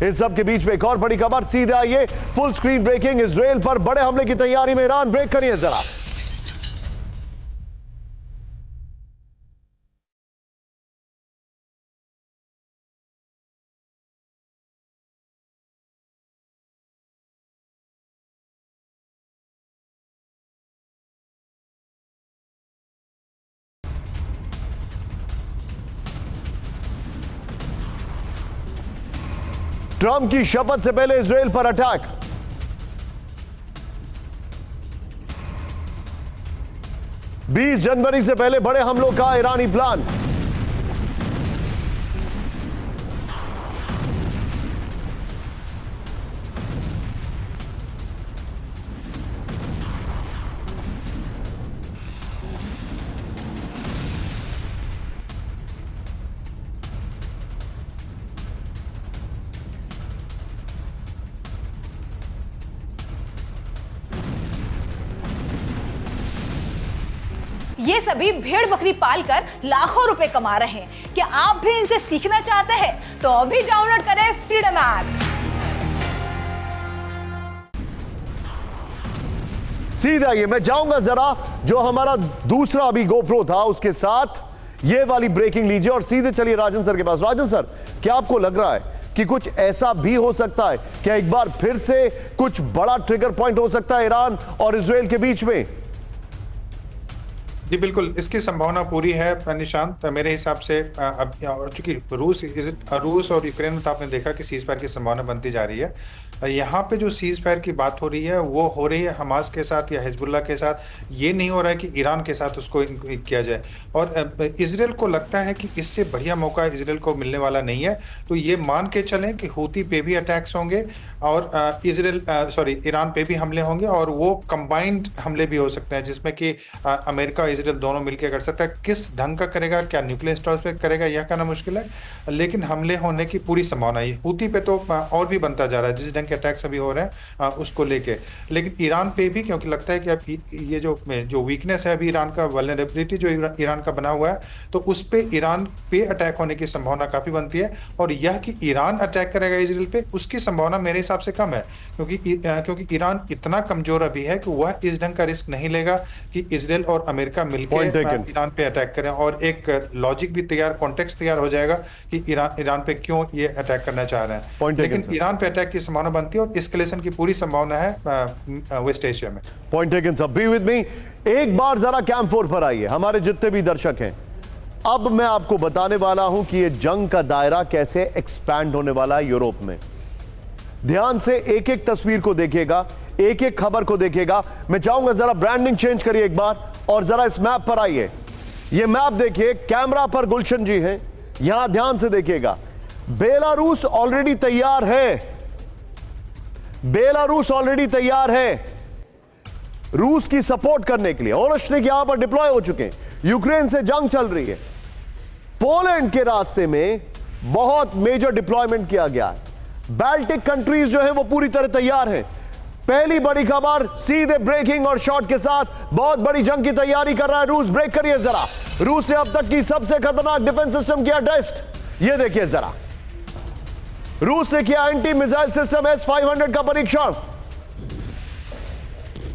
इस सब के बीच में एक और बड़ी खबर सीधे आइए, फुल स्क्रीन ब्रेकिंग, इजराइल पर बड़े हमले की तैयारी में ईरान। ब्रेक करिए जरा। ट्रंप की शपथ से पहले इजराइल पर अटैक। बीस जनवरी से पहले बड़े हमलों का ईरानी प्लान। ये सभी भेड़ बकरी पालकर लाखों रुपए कमा रहे हैं। क्या आप भी इनसे सीखना चाहते हैं? तो अभी डाउनलोड करें फ्रीडम ऐप। सीधा ये मैं जाऊंगा जरा, जो हमारा दूसरा अभी गोप्रो था उसके साथ ये वाली ब्रेकिंग लीजिए और सीधे चलिए राजन सर के पास। राजन सर, क्या आपको लग रहा है कि कुछ ऐसा भी हो सकता है? क्या एक बार फिर से कुछ बड़ा ट्रिगर पॉइंट हो सकता है ईरान और इजराइल के बीच में? जी बिल्कुल, इसकी संभावना पूरी है निशांत। मेरे हिसाब से अब चूंकि रूस और यूक्रेन में तो आपने देखा कि सीज फायर की संभावना बनती जा रही है। यहाँ पे जो सीज फायर की बात हो रही है वो हो रही है हमास के साथ या हिजबुल्लाह के साथ। ये नहीं हो रहा है कि ईरान के साथ उसको किया जाए। और इजराइल को लगता है कि इससे बढ़िया मौका इजराइल को मिलने वाला नहीं है। तो ये मान के चलें कि हूती पे भी अटैक्स होंगे और ईरान पे भी हमले होंगे, और वो कंबाइंड हमले भी हो सकते हैं जिसमें कि अमेरिका इजराइल दोनों मिलकर कर सकता है। किस ढंग का करेगा, क्या न्यूक्लियर स्टॉर्स पे करेगा, यह कहना मुश्किल है, लेकिन हमले होने की पूरी संभावना है। हूती पे तो और भी बनता जा रहा है जिस ढंग के अटैक्स अभी हो रहे हैं उसको लेके। लेकिन ईरान पे भी, क्योंकि लगता है कि अब ये जो वीकनेस है अभी ईरान का, वल्नरेबिलिटी जो ईरान का बना हुआ है, तो उस पे ईरान पे अटैक होने की संभावना काफी बनती है। और यह कि ईरान अटैक करेगा इजराइल पे, उसकी संभावना मेरे हिसाब से कम है, क्योंकि ईरान इतना कमजोर अभी है कि वह इस ढंग का रिस्क नहीं लेगा कि इजराइल और अमेरिका मिलकर ईरान पे अटैक करें। और एक लॉजिक भी तैयार, कॉन्टेक्स्ट तैयार हो जाएगा कि ईरान पे क्यों ये अटैक करना चाह रहे हैं। लेकिन ईरान पे अटैक की संभावना बनती है और एस्केलेशन की पूरी संभावना है वेस्ट एशिया में। Point taken sir, be with me. एक बार जरा कैंप 4 पर आइए, हमारे जितने भी दर्शक हैं। अब मैं आपको बताने वाला हूं कि ये जंग का दायरा कैसे एक्सपैंड होने वाला है यूरोप में। ध्यान से एक एक तस्वीर को देखिएगा, एक एक खबर को देखिएगा। मैं चाहूंगा जरा ब्रांडिंग चेंज करिए एक बार और जरा इस मैप पर आइए। ये मैप देखिए, कैमरा पर गुलशन जी हैं, यहां ध्यान से देखिएगा। बेलारूस ऑलरेडी तैयार है, बेलारूस ऑलरेडी तैयार है रूस की सपोर्ट करने के लिए। ओरशनिक यहां पर डिप्लॉय हो चुके हैं, यूक्रेन से जंग चल रही है। पोलैंड के रास्ते में बहुत मेजर डिप्लॉयमेंट किया गया है। बाल्टिक कंट्रीज जो है वो पूरी तरह तैयार हैं। पहली बड़ी खबर सीधे ब्रेकिंग और शॉट के साथ, बहुत बड़ी जंग की तैयारी कर रहा है रूस। ब्रेक करिए जरा। रूस ने अब तक की सबसे खतरनाक डिफेंस सिस्टम किया टेस्ट। ये देखिए जरा, रूस ने किया एंटी मिसाइल सिस्टम S-500 का परीक्षण।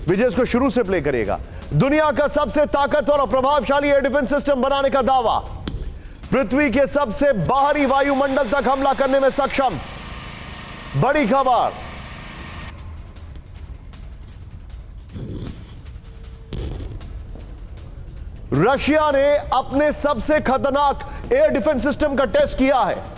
विजय इसको शुरू से प्ले करिएगा। दुनिया का सबसे ताकतवर और प्रभावशाली एयर डिफेंस सिस्टम बनाने का दावा। पृथ्वी के सबसे बाहरी वायुमंडल तक हमला करने में सक्षम। बड़ी खबर, रशिया ने अपने सबसे खतरनाक एयर डिफेंस सिस्टम का टेस्ट किया है।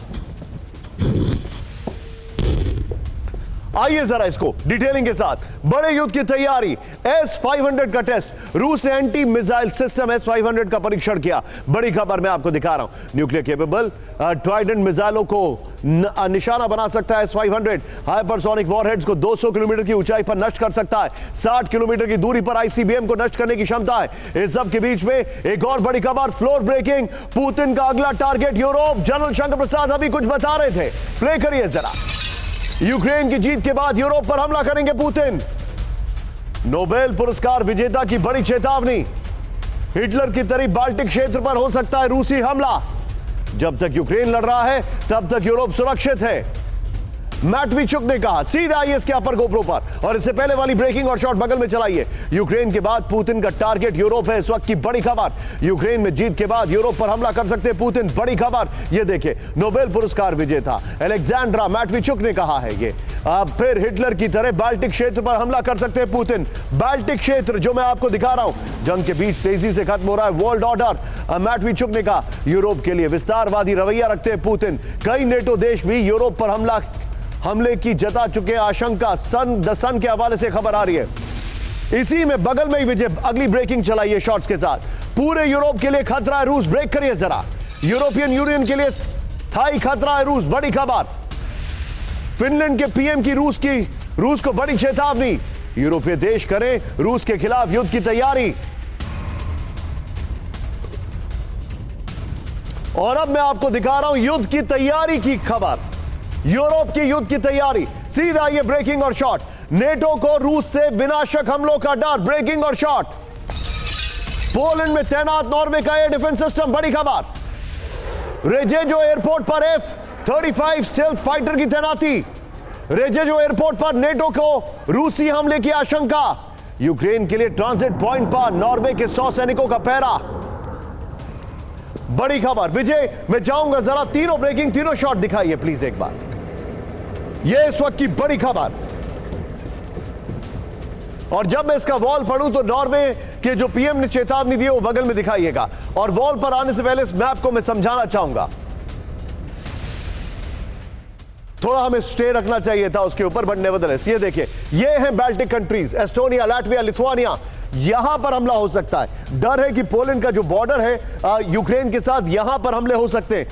आइए जरा इसको डिटेलिंग के साथ, बड़े युद्ध की तैयारी, S-500 का टेस्ट। रूस ने एंटी मिसाइल सिस्टम S-500 का परीक्षण किया। बड़ी खबर मैं आपको दिखा रहा हूं। न्यूक्लियर केपेबल ट्राइडेंट मिसाइलों को निशाना बना सकता है S-500। हाइपरसोनिक वॉरहेड्स को 200 किलोमीटर की ऊंचाई पर नष्ट कर सकता है। 60 किलोमीटर की दूरी पर ICBM को नष्ट करने की क्षमता है। इस सब के बीच में एक और बड़ी खबर, फ्लोर ब्रेकिंग, पुतिन का अगला target Europe. General Shankar Prasad अभी कुछ बता रहे थे, प्ले करिए जरा। यूक्रेन की जीत के बाद यूरोप पर हमला करेंगे पुतिन। नोबेल पुरस्कार विजेता की बड़ी चेतावनी, हिटलर की तरह बाल्टिक क्षेत्र पर हो सकता है रूसी हमला। जब तक यूक्रेन लड़ रहा है तब तक यूरोप सुरक्षित है। मैटविचुक ने कहा। सीधा आइए इसके अपर गोप्रो पर, और इससे पहले वाली ब्रेकिंग और शॉट बगल में चलाइए। यूक्रेन के बाद पुतिन का टारगेट यूरोप है इस वक्त की बड़ी खबर। यूक्रेन में जीत के बाद यूरोप पर हमला कर सकते हैं पुतिन, बड़ी खबर। ये देखिए, नोबेल पुरस्कार विजेता अलेक्जेंड्रा मैटविचुक ने कहा है ये। अब फिर हिटलर की तरह बाल्टिक क्षेत्र पर हमला कर सकते हैं पुतिन। बाल्टिक क्षेत्र जो मैं आपको दिखा रहा हूं, जंग के बीच तेजी से खत्म हो रहा है वर्ल्ड ऑर्डर। मैटविचुक ने कहा यूरोप के लिए विस्तारवादी रवैया रखते हैं पुतिन। कई नेटो देश भी यूरोप पर हमले की जता चुके आशंका द सन के हवाले से खबर आ रही है। इसी में बगल में ही विजय अगली ब्रेकिंग चलाइए शॉट्स के साथ। पूरे यूरोप के लिए खतरा है रूस, ब्रेक करिए जरा। यूरोपियन यूनियन के लिए स्थायी खतरा है रूस, बड़ी खबर। फिनलैंड के पीएम की रूस को बड़ी चेतावनी। यूरोपीय देश करें रूस के खिलाफ युद्ध की तैयारी। और अब मैं आपको दिखा रहा हूं युद्ध की तैयारी की खबर, यूरोप की युद्ध की तैयारी। सीधा ये ब्रेकिंग और शॉट। नेटो को रूस से विनाशक हमलों का डर, ब्रेकिंग और शॉट। पोलैंड में तैनात नॉर्वे का एयर डिफेंस सिस्टम, बड़ी खबर। रेजेजो एयरपोर्ट पर F-35 स्टेल्थ फाइटर की तैनाती। रेजेजो एयरपोर्ट पर नेटो को रूसी हमले की आशंका। यूक्रेन के लिए ट्रांजिट पॉइंट पर नॉर्वे के 100 सैनिकों का पहरा, बड़ी खबर। विजय, मैं चाहूंगा जरा तीनों ब्रेकिंग, तीनों शॉट दिखाइए प्लीज एक बार। यह इस वक्त की बड़ी खबर। और जब मैं इसका वॉल पढ़ूं तो नॉर्वे के जो पीएम ने चेतावनी दी है वो बगल में दिखाइएगा। और वॉल पर आने से पहले इस मैप को मैं समझाना चाहूंगा, थोड़ा हमें स्टे रखना चाहिए था उसके ऊपर, बट नेवरदलेस ये देखिए, ये हैं Baltic countries, Estonia, Latvia, Lithuania. यहां पर हमला हो सकता है। डर है कि पोलैंड का जो बॉर्डर है यूक्रेन के साथ, यहां पर हमले हो सकते हैं।